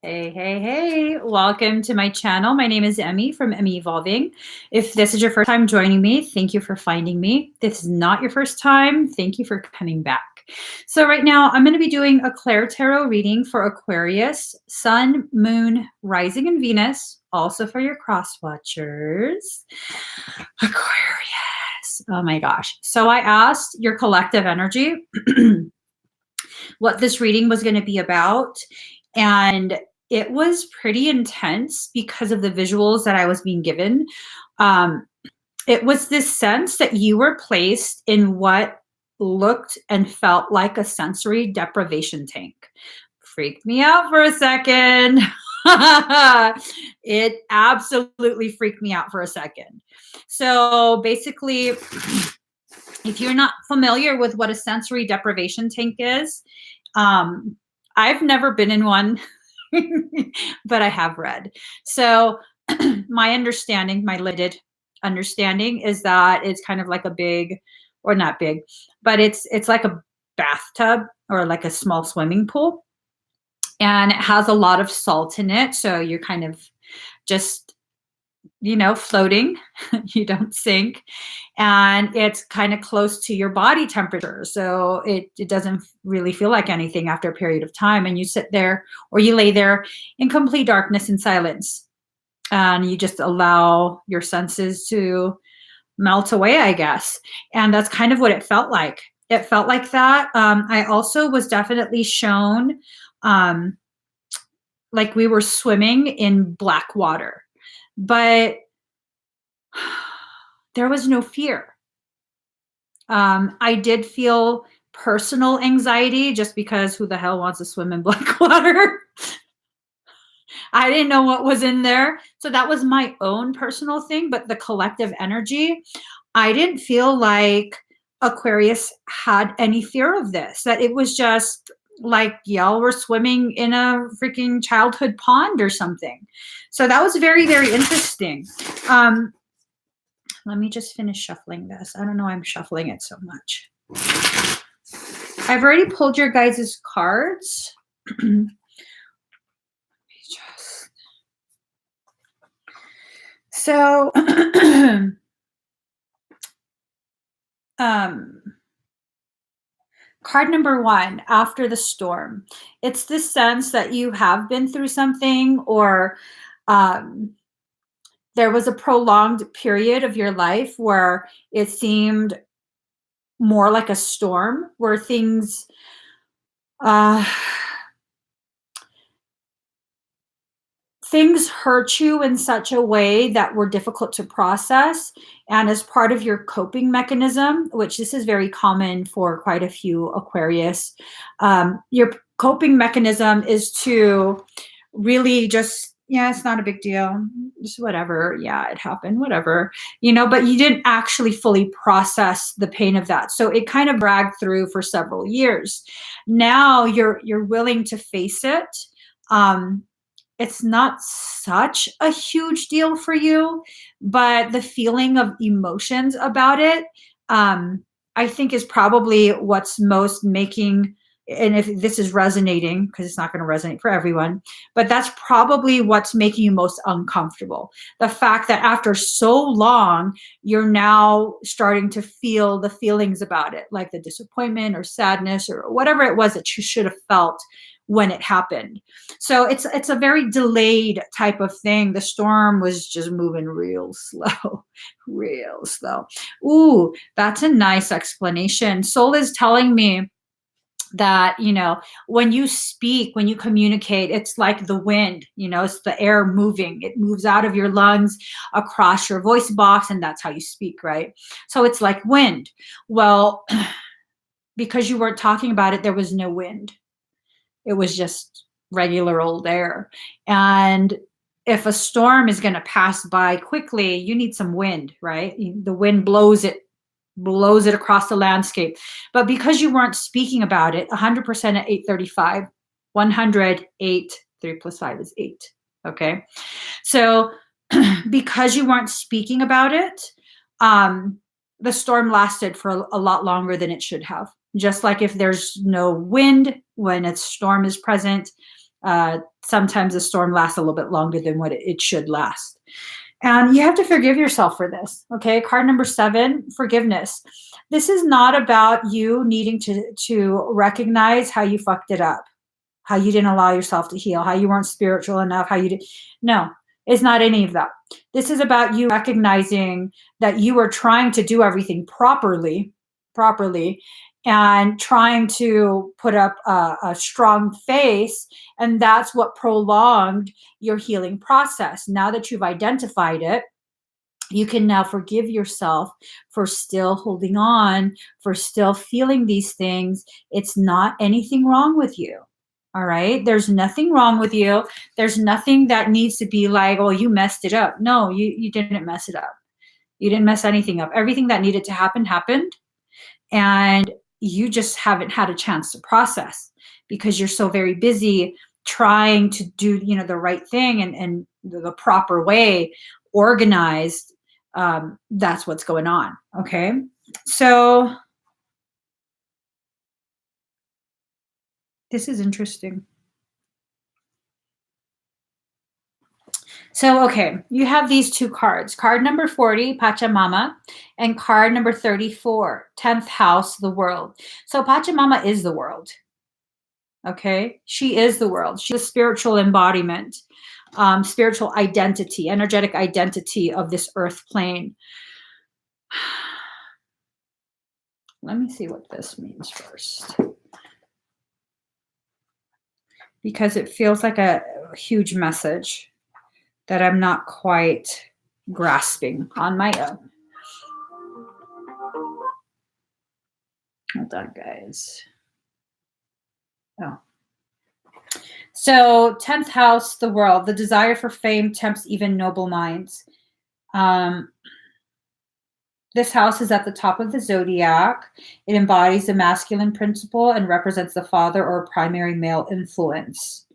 Hey, hey, hey, welcome to my channel. My name is Emmy from Emmy Evolving. If this is your first time joining me, thank you for finding me. If this is not your first time, thank you for coming back. So right now I'm going to be doing a ClairTarot reading for Aquarius, Sun, Moon, Rising, and Venus, also for your cross watchers. Aquarius. Oh my gosh. So I asked your collective energy what this reading was going to be about. And it was pretty intense because of the visuals that I was being given. It was this sense that you were placed in what looked and felt like a sensory deprivation tank. Freaked me out for a second. It absolutely freaked me out for a second. So basically, if you're not familiar with what a sensory deprivation tank is, I've never been in one, but I have read. So my understanding, my limited understanding, is that it's kind of like a big, or not big, but it's like a bathtub or like a small swimming pool. And it has a lot of salt in it. So you're kind of just, you know, floating, you don't sink, and it's kind of close to your body temperature. So it doesn't really feel like anything after a period of time. And you sit there or you lay there in complete darkness and silence. And you just allow your senses to melt away, I guess. And that's kind of what it felt like. It felt like that. I also was definitely shown like we were swimming in black water. But there was no fear. I did feel personal anxiety just because who the hell wants to swim in black water? I didn't know what was in there. So that was my own personal thing, but the collective energy, I didn't feel like Aquarius had any fear of this, that it was just like y'all were swimming in a freaking childhood pond or something. So that was very, very interesting. Let me just finish shuffling this. I don't know why I'm shuffling it so much. I've already pulled your guys' cards. So, card number one, after the storm. It's this sense that you have been through something, or there was a prolonged period of your life where it seemed more like a storm, where things things hurt you in such a way that were difficult to process. And as part of your coping mechanism, which this is very common for quite a few Aquarius, your coping mechanism is to really just, yeah, it's not a big deal. Just whatever. Yeah, it happened, whatever, you know, but you didn't actually fully process the pain of that. So it kind of dragged through for several years. Now you're willing to face it. It's not such a huge deal for you, but the feeling of emotions about it, I think, is probably what's most making, and if this is resonating, because it's not going to resonate for everyone, but that's probably what's making you most uncomfortable. The fact that after so long, you're now starting to feel the feelings about it, like the disappointment or sadness or whatever it was that you should have felt when it happened. So it's a very delayed type of thing. The storm was just moving real slow, real slow. Ooh, that's a nice explanation. Soul is telling me that, you know, when you speak, when you communicate, it's like the wind, you know, it's the air moving. It moves out of your lungs across your voice box, and that's how you speak, right? So it's like wind. Well, because you weren't talking about it, there was no wind. It was just regular old air. And if a storm is going to pass by quickly, you need some wind, right? The wind blows it across the landscape. But because you weren't speaking about it, 100% at 835, 108, 3 plus 5 is 8. Okay. So because you weren't speaking about it, the storm lasted for a lot longer than it should have. Just like if there's no wind when a storm is present, Sometimes a storm lasts a little bit longer than what it should last. And you have to forgive yourself for this. Okay. Card number 7, forgiveness. This is not about you needing to recognize how you fucked it up, how you didn't allow yourself to heal, how you weren't spiritual enough, how you did. No, it's not any of that. This is about you recognizing that you were trying to do everything properly, and trying to put up a strong face. And that's what prolonged your healing process. Now that you've identified it, you can now forgive yourself for still holding on, for still feeling these things. It's not anything wrong with you. All right. There's nothing wrong with you. There's nothing that needs to be like, oh, you messed it up. No, you didn't mess it up. You didn't mess anything up. Everything that needed to happen happened. And you just haven't had a chance to process because you're so very busy trying to do, the right thing and the proper way, organized. That's what's going on. Okay. So this is interesting. So, okay, you have these two cards. Card number 40, Pachamama, and card number 34, 10th house, the world. So Pachamama is the world. Okay. She is the world. She's a spiritual embodiment, spiritual identity, energetic identity of this earth plane. Let me see what this means first, because it feels like a huge message that I'm not quite grasping on my own. Hold on, guys. Oh. So 10th house, the world, the desire for fame tempts even noble minds. This house is at the top of the zodiac. It embodies the masculine principle and represents the father or primary male influence.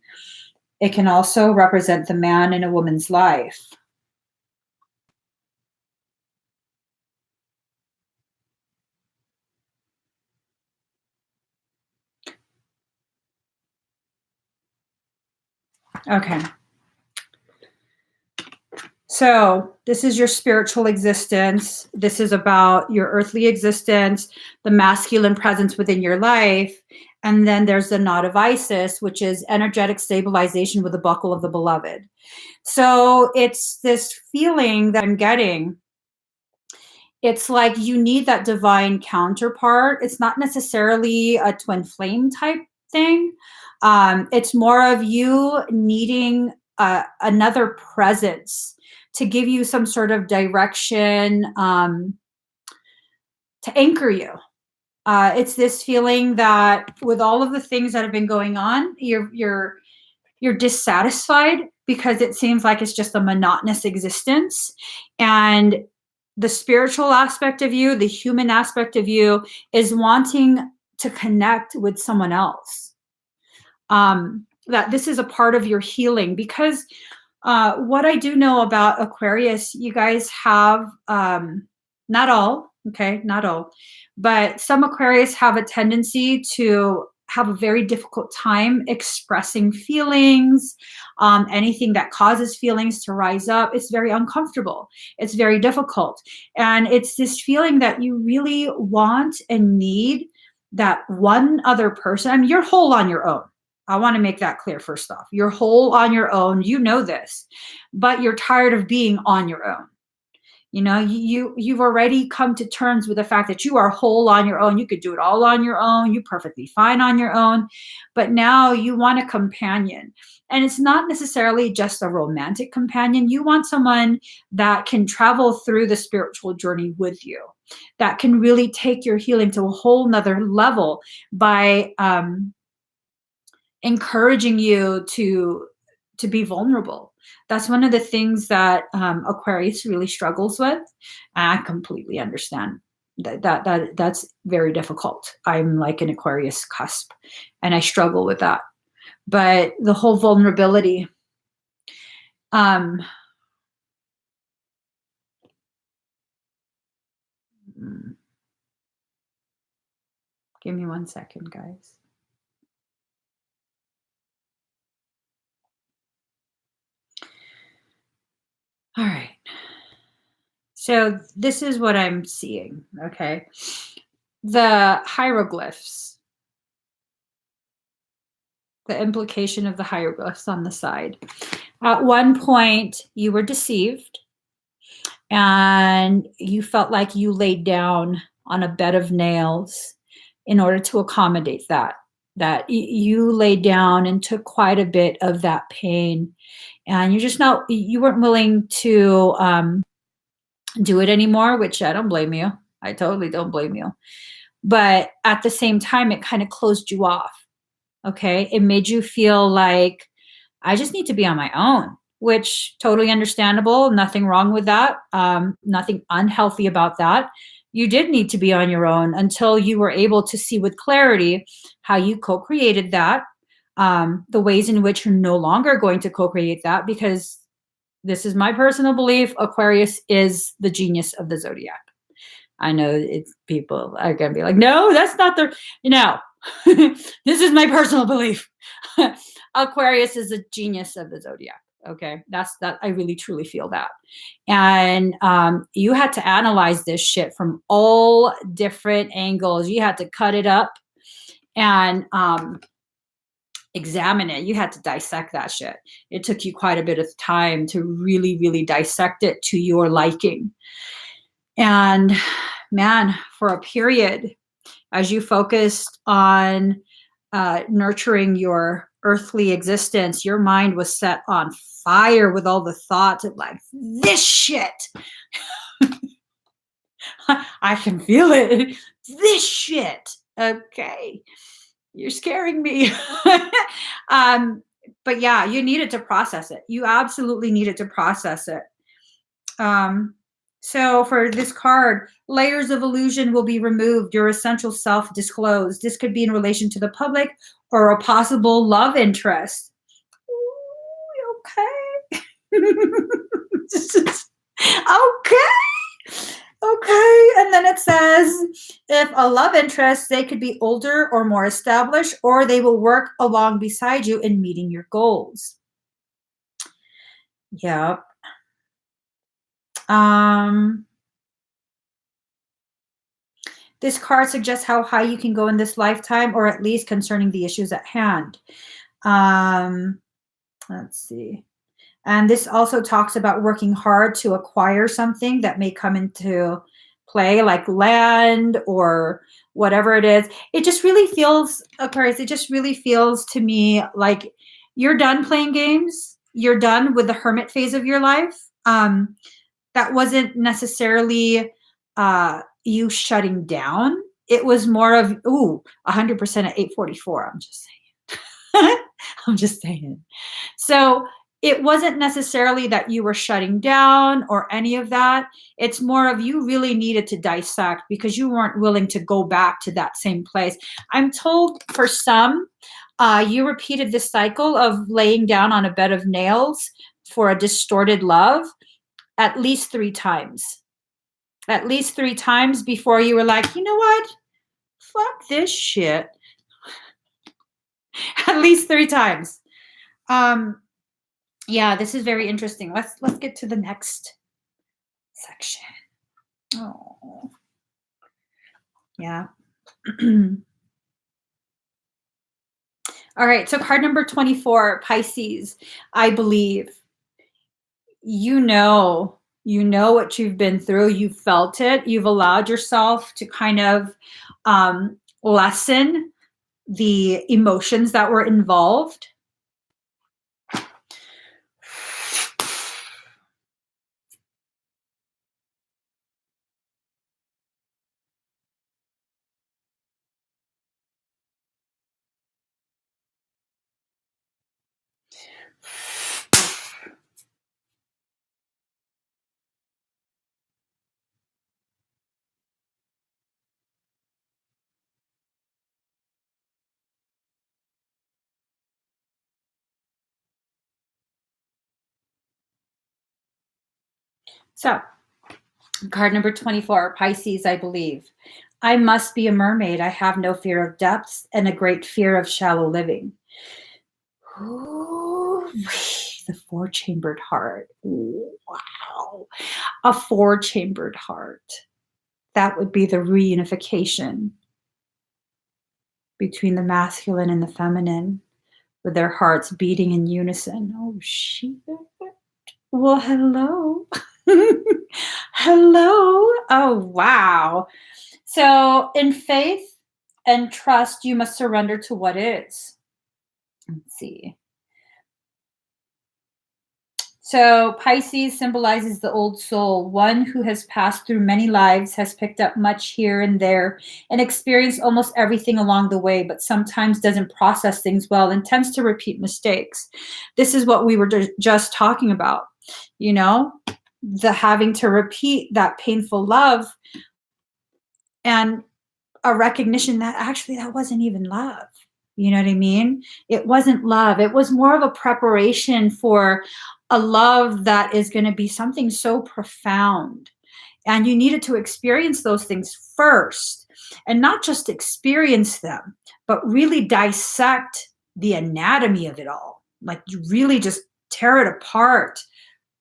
It can also represent the man in a woman's life. Okay. So this is your spiritual existence. This is about your earthly existence, the masculine presence within your life. And then there's the knot of Isis, which is energetic stabilization with the buckle of the beloved. So it's this feeling that I'm getting. It's like you need that divine counterpart. It's not necessarily a twin flame type thing. It's more of you needing another presence to give you some sort of direction, to anchor you. It's this feeling that with all of the things that have been going on, you're dissatisfied because it seems like it's just a monotonous existence. And the spiritual aspect of you, the human aspect of you, is wanting to connect with someone else. That this is a part of your healing, because what I do know about Aquarius, you guys have, not all, okay, not all, but some Aquarius have a tendency to have a very difficult time expressing feelings. Anything that causes feelings to rise up, it's very uncomfortable. It's very difficult. And it's this feeling that you really want and need that one other person. I mean, you're whole on your own. I want to make that clear first off. You're whole on your own. You know this, but you're tired of being on your own. You've already come to terms with the fact that you are whole on your own. You could do it all on your own. You're perfectly fine on your own. But now you want a companion. And it's not necessarily just a romantic companion. You want someone that can travel through the spiritual journey with you, that can really take your healing to a whole nother level by encouraging you to be vulnerable. That's one of the things that Aquarius really struggles with. I completely understand that's very difficult. I'm like an Aquarius cusp, and I struggle with that. But the whole vulnerability, um, give me 1 second, guys. All right. So this is what I'm seeing, okay? The hieroglyphs, the implication of the hieroglyphs on the side. At one point, you were deceived and you felt like you laid down on a bed of nails in order to accommodate that. That you laid down and took quite a bit of that pain, and you weren't willing to do it anymore, which I don't blame you. I totally don't blame you. But at the same time, it kind of closed you off. Okay. It made you feel like I just need to be on my own, which totally understandable. Nothing wrong with that. Nothing unhealthy about that. You did need to be on your own until you were able to see with clarity how you co-created that, the ways in which you're no longer going to co-create that, because this is my personal belief. Aquarius is the genius of the zodiac. I know it's people are going to be like, no, that's not the, this is my personal belief. Aquarius is a genius of the zodiac. Okay. That's that. I really truly feel that. And you had to analyze this shit from all different angles. You had to cut it up and examine it. You had to dissect that shit. It took you quite a bit of time to really, really dissect it to your liking. And man, for a period, as you focused on nurturing your earthly existence, your mind was set on fire with all the thoughts of like, this shit. I can feel it. This shit. Okay. You're scaring me. But yeah, you needed to process it. You absolutely needed to process it. So for this card, layers of illusion will be removed, your essential self disclosed. This could be in relation to the public or a possible love interest. Ooh, okay. Okay. Okay. And then it says if a love interest, they could be older or more established, or they will work along beside you in meeting your goals. Yep. This card suggests how high you can go in this lifetime, or at least concerning the issues at hand. Let's see. And this also talks about working hard to acquire something that may come into play, like land or whatever it is. It just really feels, Aquarius, it just really feels to me like you're done playing games. You're done with the hermit phase of your life. That wasn't necessarily you shutting down. It was more of, 100% at 8:44. I'm just saying. I'm just saying. So it wasn't necessarily that you were shutting down or any of that. It's more of you really needed to dissect because you weren't willing to go back to that same place. I'm told for some, you repeated this cycle of laying down on a bed of nails for a distorted love at least 3 times. At least 3 times before you were like, you know what? Fuck this shit. At least 3 times. Yeah, this is very interesting. Let's get to the next section. Oh. Yeah. All right, so card number 24, Pisces. I believe you know what you've been through. You've felt it. You've allowed yourself to kind of lessen the emotions that were involved. So, card number 24, Pisces, I believe. I must be a mermaid. I have no fear of depths and a great fear of shallow living. Ooh, the four-chambered heart. Wow. A four-chambered heart. That would be the reunification between the masculine and the feminine, with their hearts beating in unison. Oh, shit. Well, hello. Hello. Oh, wow. So, in faith and trust, you must surrender to what is. Let's see. So Pisces symbolizes the old soul, one who has passed through many lives, has picked up much here and there, and experienced almost everything along the way, but sometimes doesn't process things well and tends to repeat mistakes. This is what we were just talking about, you know, the having to repeat that painful love and a recognition that actually that wasn't even love. You know what I mean? It wasn't love. It was more of a preparation for a love that is going to be something so profound. And you needed to experience those things first, and not just experience them, but really dissect the anatomy of it all. Like you really just tear it apart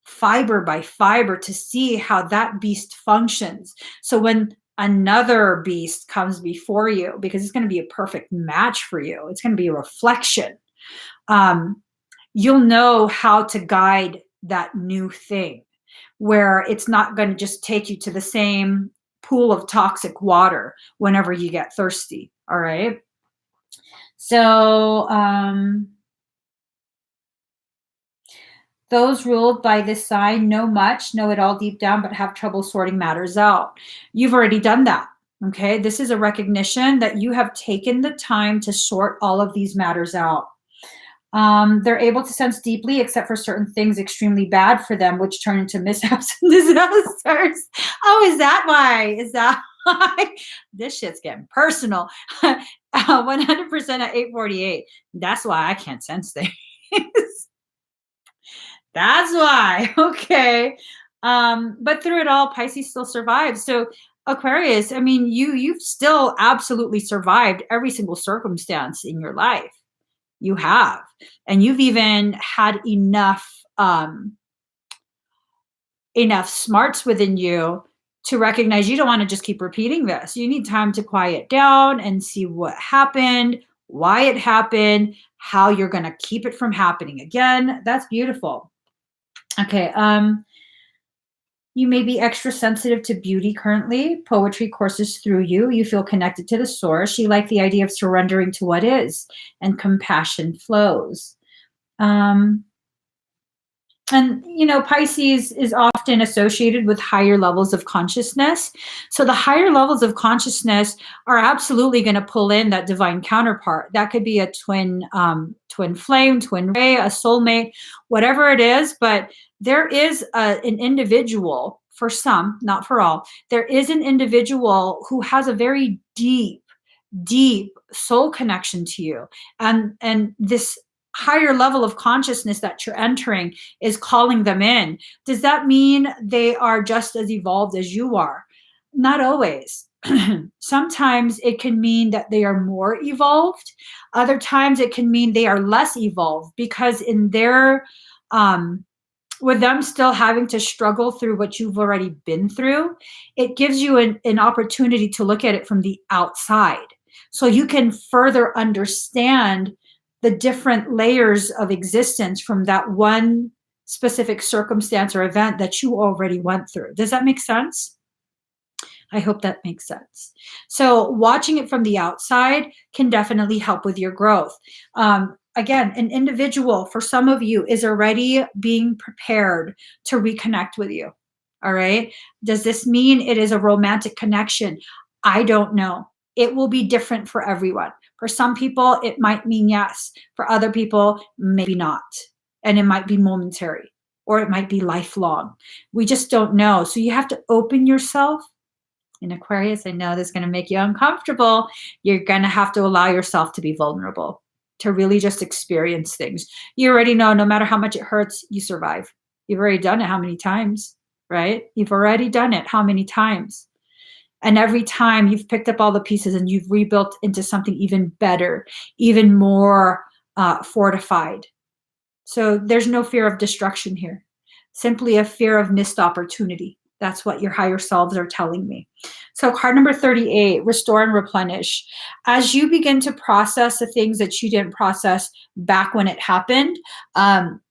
fiber by fiber to see how that beast functions. So when another beast comes before you, because it's going to be a perfect match for you, it's going to be a reflection. You'll know how to guide that new thing, where it's not going to just take you to the same pool of toxic water whenever you get thirsty. All right. So, those ruled by this sign know much, know it all deep down, but have trouble sorting matters out. You've already done that. Okay. This is a recognition that you have taken the time to sort all of these matters out. They're able to sense deeply, except for certain things extremely bad for them, which turn into mishaps and disasters. Oh, is that why? Is that why? This shit's getting personal. 100% at 848. That's why I can't sense things. That's why. Okay. But through it all, Pisces still survives. So Aquarius, I mean, you've still absolutely survived every single circumstance in your life. You have. And you've even had enough smarts within you to recognize you don't want to just keep repeating this. You need time to quiet down and see what happened, why it happened, how you're going to keep it from happening again. That's beautiful. Okay. You may be extra sensitive to beauty currently. Poetry courses through you. You feel connected to the source. You like the idea of surrendering to what is, and compassion flows. And, you know, Pisces is often associated with higher levels of consciousness. So the higher levels of consciousness are absolutely going to pull in that divine counterpart. That could be a twin flame, twin ray, a soulmate, whatever it is. But there is an individual, for some, not for all, there is an individual who has a very deep soul connection to you. And this higher level of consciousness that you're entering is calling them in. Does that mean they are just as evolved as you are? Not always. Sometimes it can mean that they are more evolved. Other times it can mean they are less evolved, because in their with them still having to struggle through what you've already been through, it gives you an opportunity to look at it from the outside, so you can further understand the different layers of existence from that one specific circumstance or event that you already went through. Does that make sense? I hope that makes sense. So watching it from the outside can definitely help with your growth. Again, an individual, for some of you, is already being prepared to reconnect with you. All right. Does this mean it is a romantic connection? I don't know. It will be different for everyone. For some people, it might mean yes. For other people, maybe not. And it might be momentary, or it might be lifelong. We just don't know. So you have to open yourself. In Aquarius, I know this is going to make you uncomfortable. You're going to have to allow yourself to be vulnerable, to really just experience things. You already know, no matter how much it hurts, you survive. You've already done it how many times, right? You've already done it how many times? And every time you've picked up all the pieces and you've rebuilt into something even better, even more fortified. So there's no fear of destruction here, simply a fear of missed opportunity. That's what your higher selves are telling me. So card number 38, restore and replenish. As you begin to process the things that you didn't process back when it happened,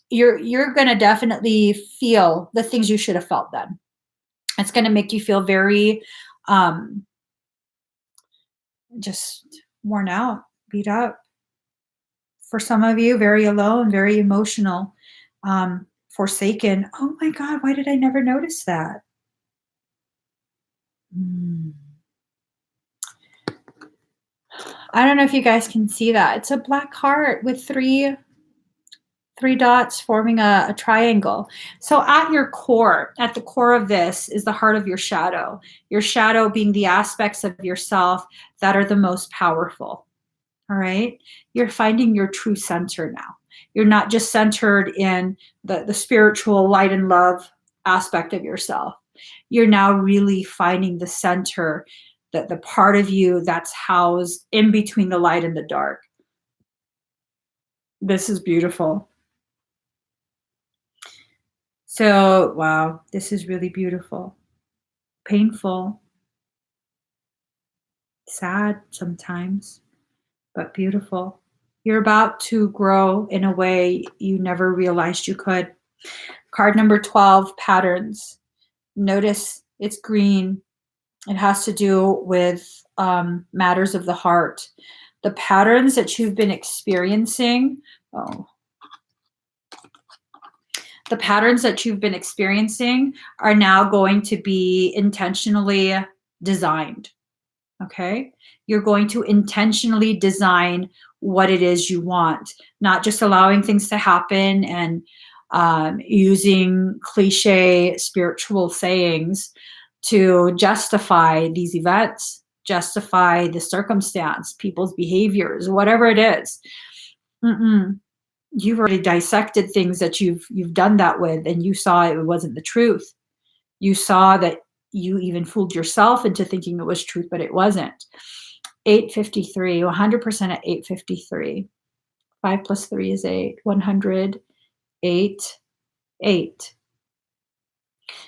you're going to definitely feel the things you should have felt then. It's going to make you feel very just worn out, beat up. For some of you, very alone, very emotional, forsaken. Oh my God, why did I never notice that? I don't know if you guys can see that. It's a black heart with three dots forming a triangle. So at the core of this is the heart of your shadow being the aspects of yourself that are the most powerful. All right. You're finding your true center now. You're not just centered in the spiritual light and love aspect of yourself. You're now really finding the center, the part of you that's housed in between the light and the dark. This is beautiful. So, wow, this is really beautiful. Painful, sad sometimes, but beautiful. You're about to grow in a way you never realized you could. Card number 12, patterns. Notice it's green. It has to do with matters of the heart. The patterns that you've been experiencing, the patterns that you've been experiencing are now going to be intentionally designed. Okay? You're going to intentionally design what it is you want, not just allowing things to happen and using cliche spiritual sayings to justify these events, justify the circumstance, people's behaviors, whatever it is. You've already dissected things that you've done that with, and you saw it wasn't the truth. You saw that you even fooled yourself into thinking it was truth, but it wasn't. 853, 100% at 853. 5 plus 3 is 8. 100, 8, 8.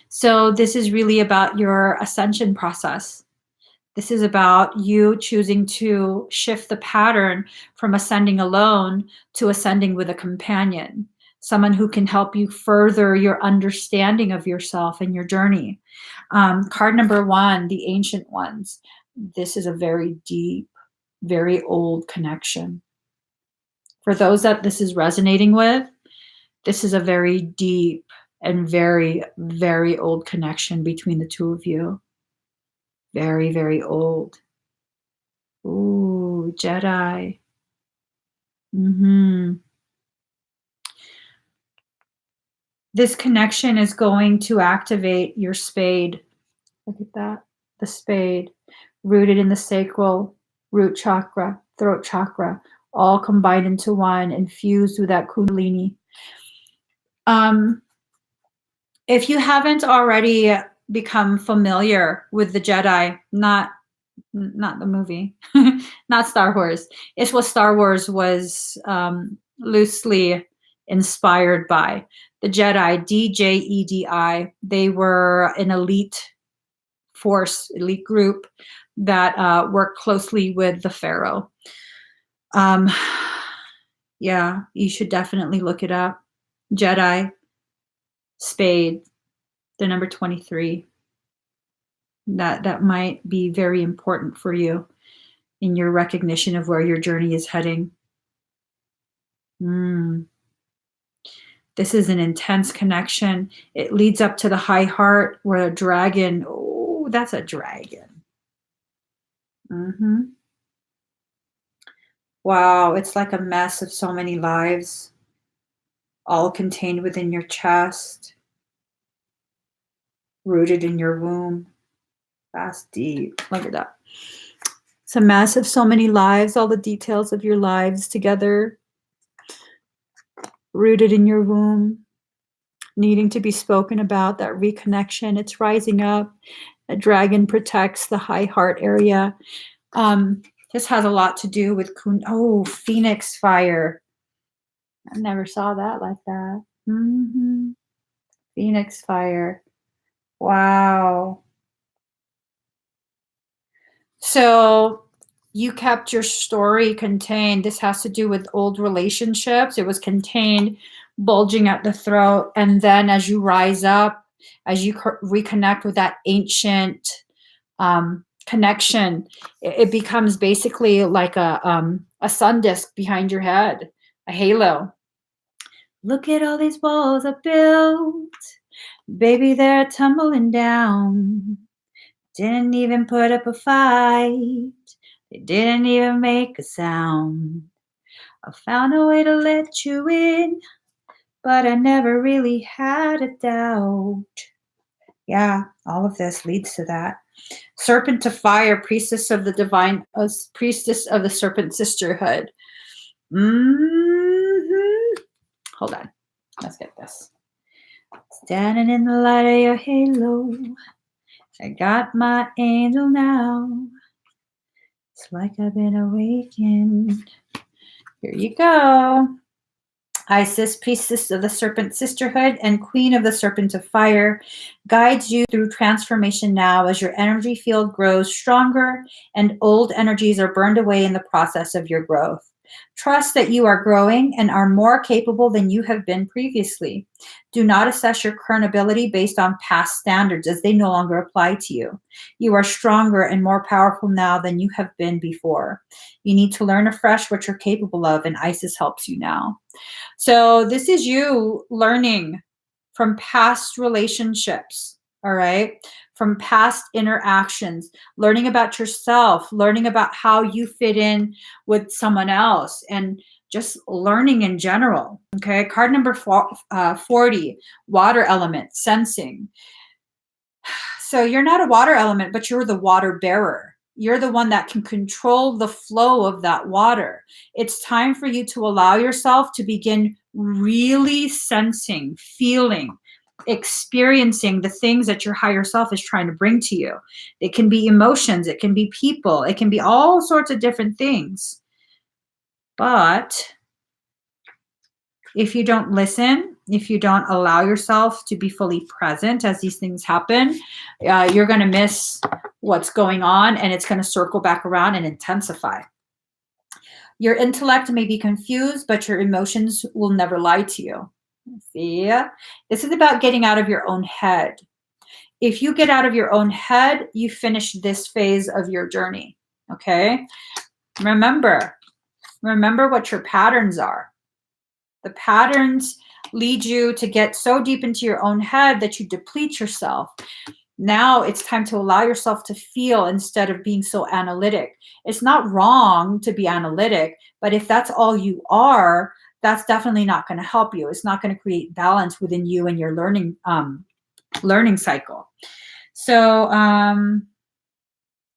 So this is really about your ascension process. This is about you choosing to shift the pattern from ascending alone to ascending with a companion, someone who can help you further your understanding of yourself and your journey. Card number 1, the ancient ones. This is a very deep, very old connection. For those that this is resonating with, this is a very deep and very, very old connection between the two of you. Very, very old. Ooh, Jedi. This connection is going to activate your spade. Look at that. The spade, rooted in the sacral, root chakra, throat chakra, all combined into one, infused with that kundalini. If you haven't already become familiar with the Jedi, not the movie, not Star Wars. It's what Star Wars was loosely inspired by. The Jedi, DJEDI, they were an elite force, elite group that worked closely with the Pharaoh. Yeah, you should definitely look it up. Jedi, spade, the number 23. That might be very important for you in your recognition of where your journey is heading. This is an intense connection. It leads up to the high heart where a dragon, oh, that's a dragon. Wow, it's like a mess of so many lives, all contained within your chest, rooted in your womb. That's deep. Look at that. It's a mess of so many lives, all the details of your lives together, rooted in your womb, needing to be spoken about, that reconnection. It's rising up. A dragon protects the high heart area. This has a lot to do with phoenix fire. I never saw that like that. Hmm. Phoenix fire. Wow. So you kept your story contained. This has to do with old relationships. It was contained, bulging at the throat. And then as you rise up, as you reconnect with that ancient connection, it becomes basically like a sun disk behind your head, a halo. Look at all these walls I built. Baby, they're tumbling down. Didn't even put up a fight. They didn't even make a sound. I found a way to let you in, but I never really had a doubt. Yeah, all of this leads to that. Serpent to fire, priestess of the divine, priestess of the serpent sisterhood. Hold on. Let's get this. Standing in the light of your halo, I got my angel now. It's like I've been awakened. Here you go. Isis, priestess of the serpent sisterhood and queen of the serpent of fire, guides you through transformation now as your energy field grows stronger and old energies are burned away in the process of your growth. Trust that you are growing and are more capable than you have been previously. Do not assess your current ability based on past standards as they no longer apply to you. You are stronger and more powerful now than you have been before. You need to learn afresh what you're capable of, and Isis helps you now. So this is you learning from past relationships, all right? From past interactions, learning about yourself, learning about how you fit in with someone else, and just learning in general, okay? Card number 40, water element, sensing. So you're not a water element, but you're the water bearer. You're the one that can control the flow of that water. It's time for you to allow yourself to begin really sensing, feeling, experiencing the things that your higher self is trying to bring to you. It can be emotions, it can be people, it can be all sorts of different things. But if you don't listen, if you don't allow yourself to be fully present as these things happen, you're going to miss what's going on, and it's going to circle back around and intensify. Your intellect may be confused, but your emotions will never lie to you. See? This is about getting out of your own head. If you get out of your own head, you finish this phase of your journey. Okay? Remember what your patterns are. The patterns lead you to get so deep into your own head that you deplete yourself. Now it's time to allow yourself to feel instead of being so analytic. It's not wrong to be analytic, but if that's all you are, that's definitely not going to help you. It's not going to create balance within you and your learning cycle. So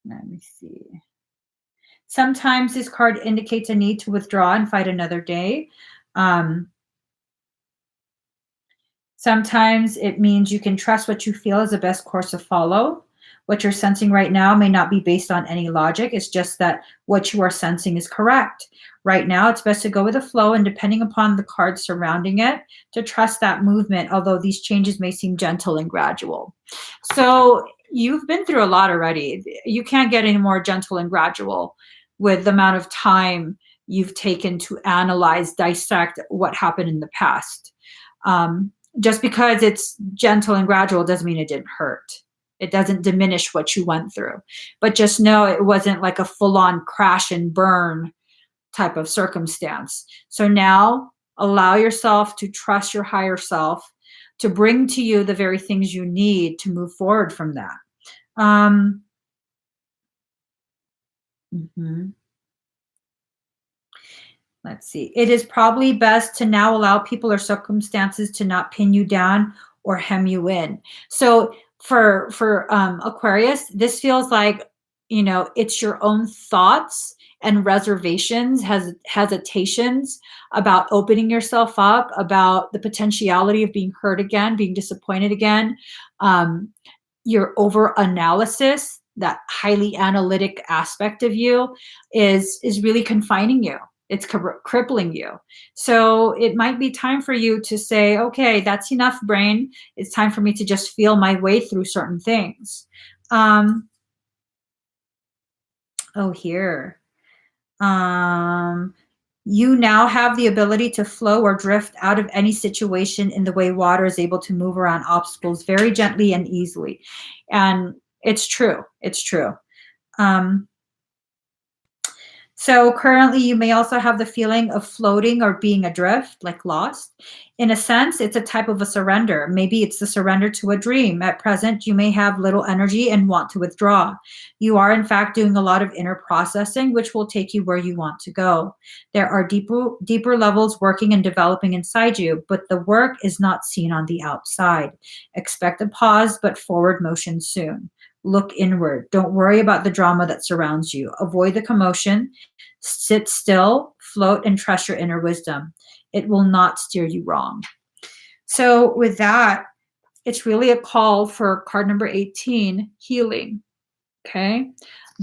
let me see. Sometimes this card indicates a need to withdraw and fight another day. Sometimes it means you can trust what you feel is the best course to follow. What you're sensing right now may not be based on any logic. It's just that what you are sensing is correct. Right now, it's best to go with the flow and depending upon the cards surrounding it, to trust that movement, although these changes may seem gentle and gradual. So you've been through a lot already. You can't get any more gentle and gradual with the amount of time you've taken to analyze, dissect what happened in the past. Just because it's gentle and gradual doesn't mean it didn't hurt. It doesn't diminish what you went through. But just know it wasn't like a full-on crash and burn type of circumstance. So now allow yourself to trust your higher self to bring to you the very things you need to move forward from that. Let's see. It is probably best to now allow people or circumstances to not pin you down or hem you in. So for Aquarius, this feels like, it's your own thoughts and reservations, hesitations about opening yourself up, about the potentiality of being hurt again, being disappointed again. Your over analysis, that highly analytic aspect of you is really confining you. It's crippling you. So it might be time for you to say, okay, that's enough, brain. It's time for me to just feel my way through certain things. Oh, here. You now have the ability to flow or drift out of any situation in the way water is able to move around obstacles very gently and easily. And it's true. It's true. So currently you may also have the feeling of floating or being adrift, like lost. In a sense, it's a type of a surrender. Maybe it's the surrender to a dream. At present, you may have little energy and want to withdraw. You are, in fact, doing a lot of inner processing, which will take you where you want to go. There are deeper levels working and developing inside you, but the work is not seen on the outside. Expect a pause, but forward motion soon. Look inward. Don't worry about the drama that surrounds you. Avoid the commotion. Sit still, float, and trust your inner wisdom. It will not steer you wrong. So with that, it's really a call for card number 18, healing. Okay?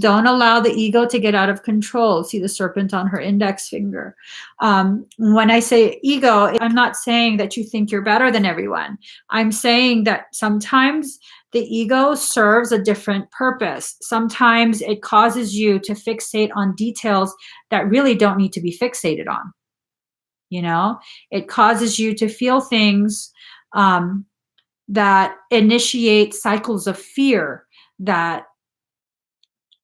Don't allow the ego to get out of control. See the serpent on her index finger. When I say ego, I'm not saying that you think you're better than everyone. I'm saying that sometimes the ego serves a different purpose. Sometimes it causes you to fixate on details that really don't need to be fixated on. You know, it causes you to feel things that initiate cycles of fear that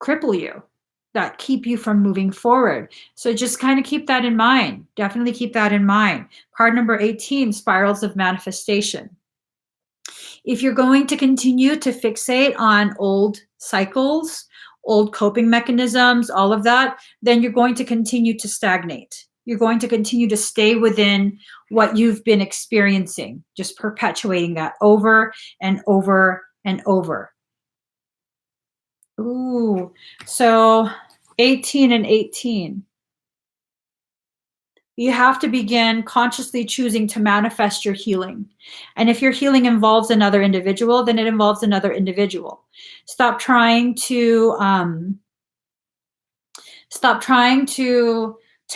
cripple you, that keep you from moving forward. So just kind of keep that in mind. Definitely keep that in mind. Card number 18, spirals of manifestation. If you're going to continue to fixate on old cycles, old coping mechanisms, all of that, then you're going to continue to stagnate. You're going to continue to stay within what you've been experiencing, just perpetuating that over and over and over. Ooh, so 18 and 18. You have to begin consciously choosing to manifest your healing. And if your healing involves another individual, then it involves another individual. Stop trying to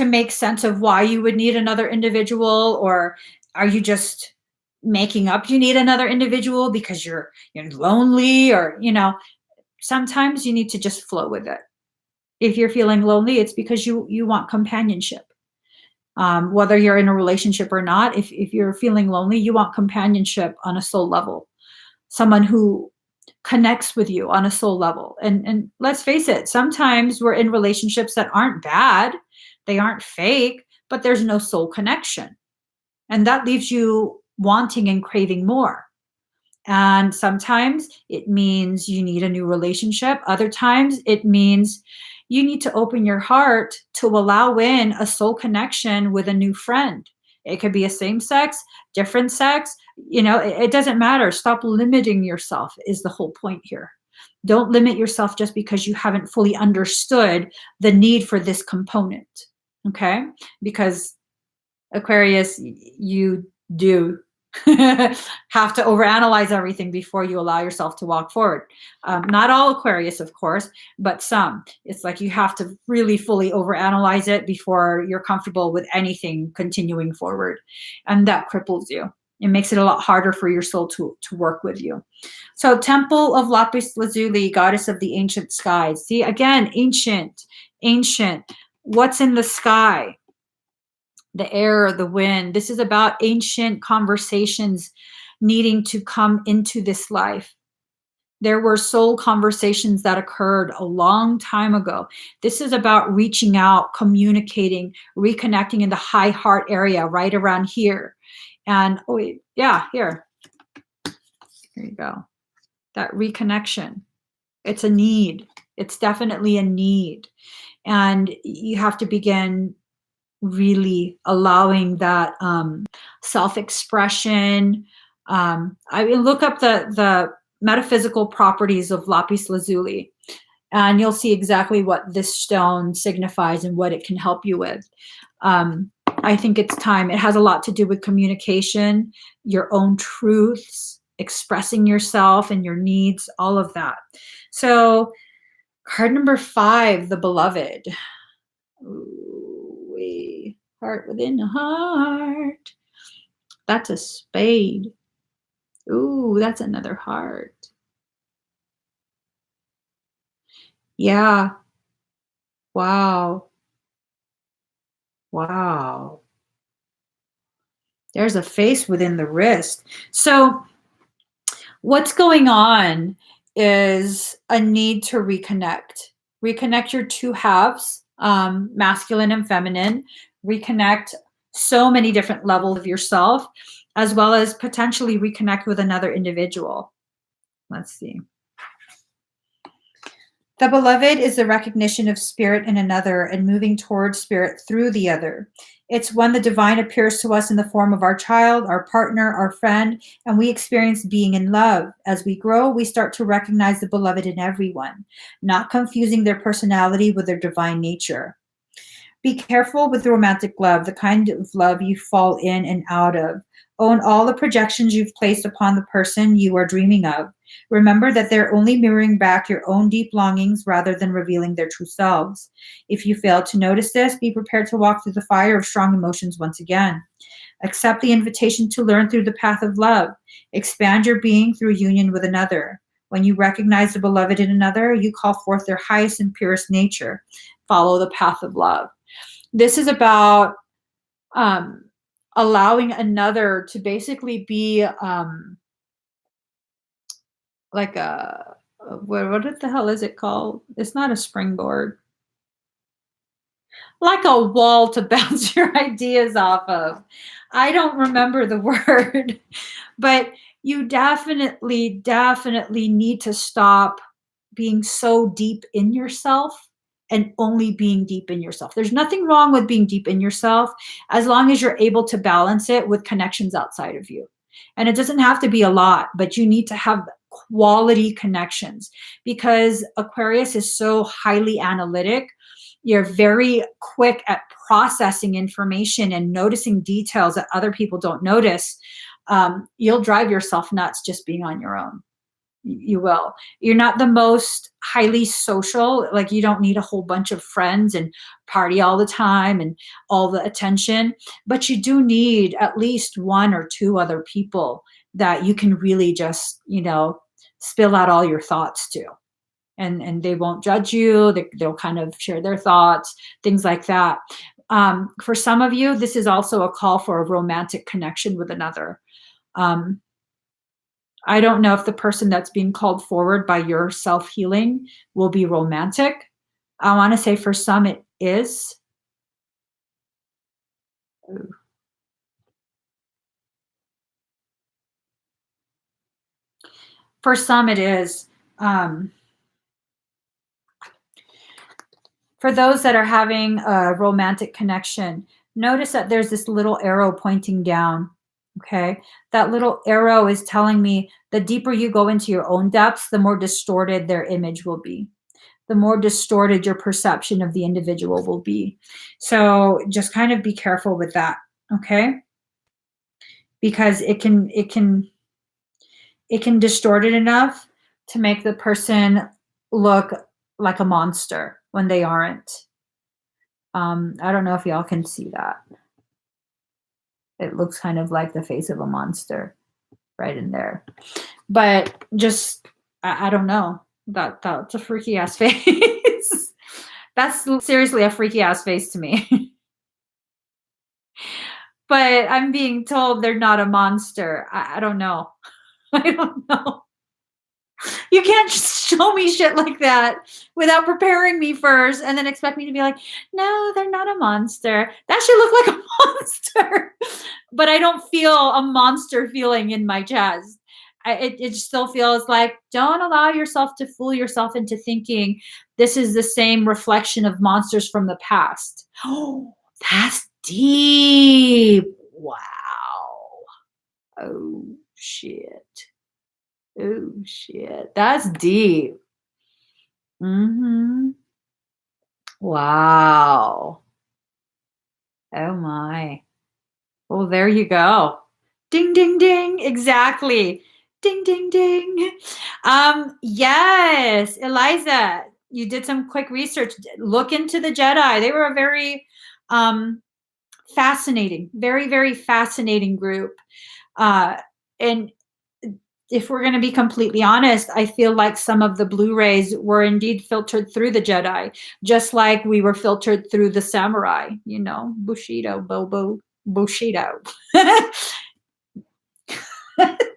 make sense of why you would need another individual, or are you just making up you need another individual because you're lonely, or sometimes you need to just flow with it. If you're feeling lonely, it's because you want companionship. Whether you're in a relationship or not, if you're feeling lonely, you want companionship on a soul level, someone who connects with you on a soul level. And let's face it, sometimes we're in relationships that aren't bad, they aren't fake, but there's no soul connection. And that leaves you wanting and craving more. And sometimes it means you need a new relationship. Other times it means you need to open your heart to allow in a soul connection with a new friend. It could be a same sex, different sex, it doesn't matter. Stop limiting yourself is the whole point here. Don't limit yourself just because you haven't fully understood the need for this component, okay? Because Aquarius, you do have to overanalyze everything before you allow yourself to walk forward. Not all Aquarius, of course, but some. It's like you have to really fully overanalyze it before you're comfortable with anything continuing forward. And that cripples you. It makes it a lot harder for your soul to work with you. So Temple of Lapis Lazuli, goddess of the ancient skies. See, again, ancient. What's in the sky? The air, the wind. This is about ancient conversations needing to come into this life. There were soul conversations that occurred a long time ago. This is about reaching out, communicating, reconnecting in the high heart area right around here. And here you go. That reconnection. It's a need. It's definitely a need. And you have to begin really allowing that self-expression. I mean, look up the metaphysical properties of lapis lazuli, and you'll see exactly what this stone signifies and what it can help you with. I think it's time. It has a lot to do with communication, your own truths, expressing yourself and your needs, all of that. So card number 5, the beloved. Ooh, Heart within the heart. That's a spade. Ooh, that's another heart. Yeah. Wow. Wow. There's a face within the wrist. So what's going on is a need to reconnect. Reconnect your two halves, masculine and feminine. Reconnect so many different levels of yourself, as well as potentially reconnect with another individual. Let's see. The beloved is the recognition of spirit in another and moving towards spirit through the other. It's when the divine appears to us in the form of our child, our partner, our friend, and we experience being in love. As we grow, we start to recognize the beloved in everyone, not confusing their personality with their divine nature. Be careful with romantic love, the kind of love you fall in and out of. Own all the projections you've placed upon the person you are dreaming of. Remember that they're only mirroring back your own deep longings rather than revealing their true selves. If you fail to notice this, be prepared to walk through the fire of strong emotions once again. Accept the invitation to learn through the path of love. Expand your being through union with another. When you recognize the beloved in another, you call forth their highest and purest nature. Follow the path of love. This is about allowing another to basically be like a what the hell is it called? It's not a springboard. Like a wall to bounce your ideas off of. I don't remember the word, but you definitely need to stop being so deep in yourself and only being deep in yourself. There's nothing wrong with being deep in yourself as long as you're able to balance it with connections outside of you. And it doesn't have to be a lot, but you need to have quality connections because Aquarius is so highly analytic. You're very quick at processing information and noticing details that other people don't notice. You'll drive yourself nuts just being on your own. You will. You're not the most highly social. Like you don't need a whole bunch of friends and party all the time and all the attention, but you do need at least one or two other people that you can really just, spill out all your thoughts to. And they won't judge you. They'll kind of share their thoughts, things like that. For some of you, this is also a call for a romantic connection with another. I don't know if the person that's being called forward by your self-healing will be romantic. I want to say for some it is. For some it is. For those that are having a romantic connection, notice that there's this little arrow pointing down. Okay. That little arrow is telling me the deeper you go into your own depths, the more distorted their image will be. The more distorted your perception of the individual will be. So just kind of be careful with that. Okay. Because it can distort it enough to make the person look like a monster when they aren't. I don't know if y'all can see that. It looks kind of like the face of a monster right in there. But just, I don't know. That's a freaky ass face. That's seriously a freaky ass face to me. But I'm being told they're not a monster. I don't know. I don't know. You can't just show me shit like that without preparing me first and then expect me to be like, no, they're not a monster. That should look like a monster. But I don't feel a monster feeling in my chest. It still feels like don't allow yourself to fool yourself into thinking this is the same reflection of monsters from the past. Oh, that's deep. Wow. Oh, shit. Oh, shit. That's deep. Mm-hmm. Wow. Oh, my. Well, there you go. Ding, ding, ding. Exactly. Ding, ding, ding. Yes, Eliza, you did some quick research. Look into the Jedi. They were a very Fascinating, very, very fascinating group. And if we're going to be completely honest, I feel like some of the Blu-rays were indeed filtered through the Jedi, just like we were filtered through the samurai, you know, Bushido, Bobo, Bushido.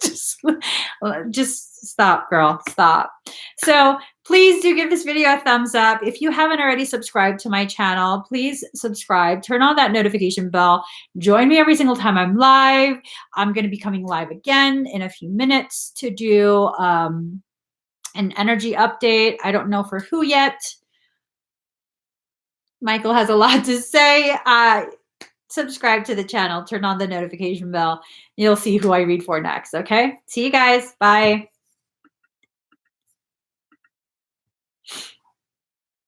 just, just stop, girl, stop. So please do give this video a thumbs up. If you haven't already subscribed to my channel, please subscribe, turn on that notification bell, join me every single time I'm live. I'm going to be coming live again in a few minutes to do an energy update. I don't know for who yet. Michael has a lot to say. Subscribe to the channel, turn on the notification bell. You'll see who I read for next. Okay. See you guys. Bye.